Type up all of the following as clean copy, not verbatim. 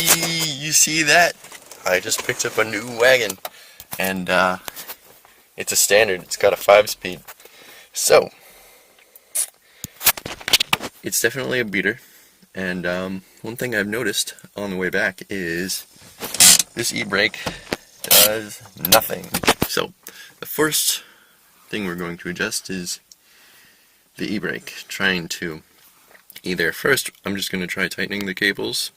You see that? I just picked up a new wagon, and it's a standard. It's got a 5-speed. So, it's definitely a beater. And one thing I've noticed on the way back is this e-brake does nothing. So, the first thing we're going to adjust is the e-brake. Trying to first, I'm just going to try tightening the cables,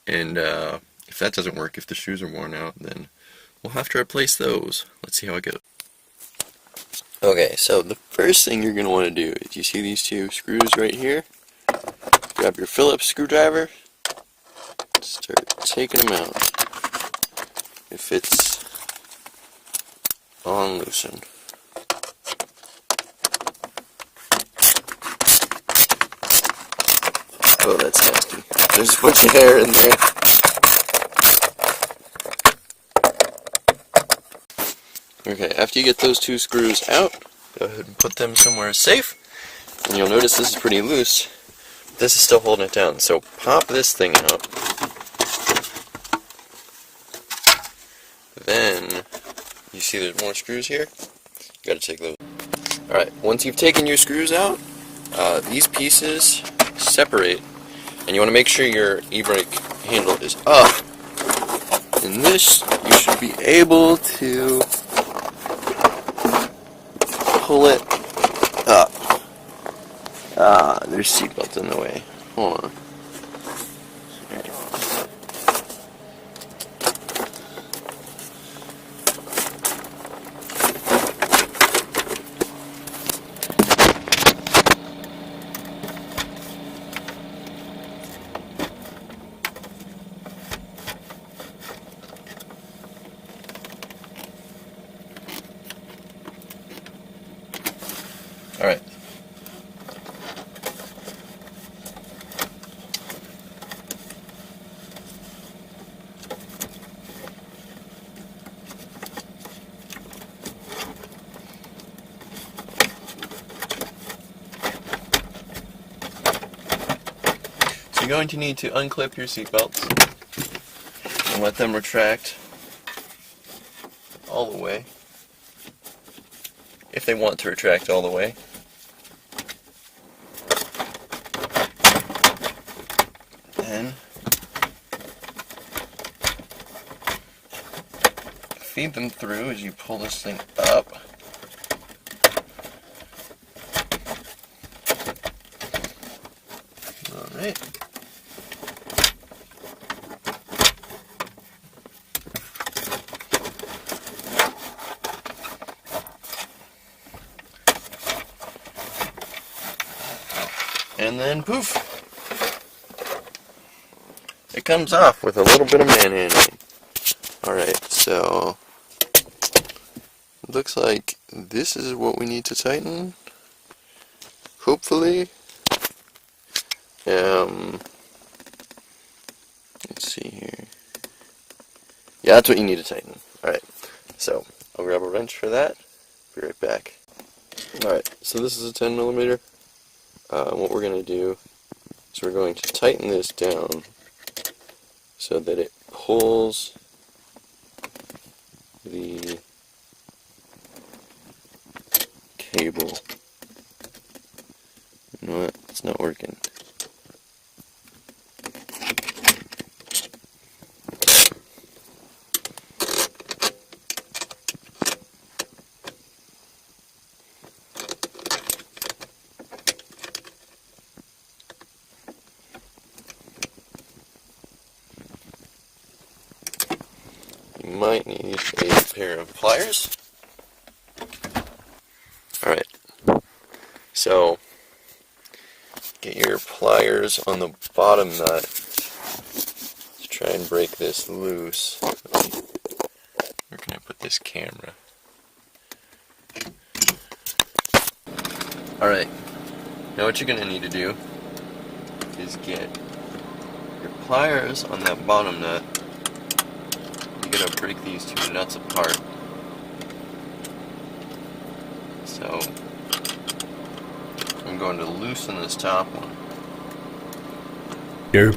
and if that doesn't work, if the shoes are worn out, then we'll have to replace those. Let's see how it goes. Okay, so the first thing you're going to want to do is, you see these two screws right here? Grab your Phillips screwdriver, start taking them out. If it's on loosen. Oh, that's nasty. There's a bunch of hair in there. Okay, after you get those two screws out, go ahead and put them somewhere safe. And you'll notice this is pretty loose. This is still holding it down, so pop this thing out. Then, you see there's more screws here? You gotta take those. Alright, once you've taken your screws out, these pieces separate, and you want to make sure your e-brake handle is up. And this, you should be able to pull it up. There's seatbelts in the way. Hold on. Right. Alright. So you're going to need to unclip your seatbelts and let them retract all the way, if they want to retract all the way. Then feed them through as you pull this thing up. Alright. And then poof! It comes off with a little bit of manhandling. Alright, so it looks like this is what we need to tighten. Hopefully. Let's see here. Yeah, that's what you need to tighten. Alright, so I'll grab a wrench for that. Be right back. Alright, so this is a 10mm. What we're going to do is we're going to tighten this down so that it pulls the cable. You know what? It's not working. You might need a pair of pliers. Alright, so get your pliers on the bottom nut to try and break this loose. Where can I put this camera? Alright, now what you're going to need to do is get your pliers on that bottom nut. You're going to break these two nuts apart. So I'm going to loosen this top one. Yep.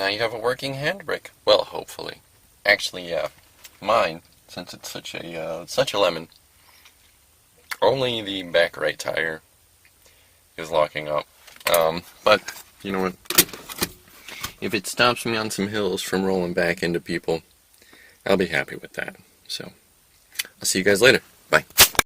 now you have a working handbrake. Well, hopefully. Actually, yeah. Mine, since it's such a lemon, only the back right tire is locking up. But, you know what? If it stops me on some hills from rolling back into people, I'll be happy with that. So, I'll see you guys later. Bye.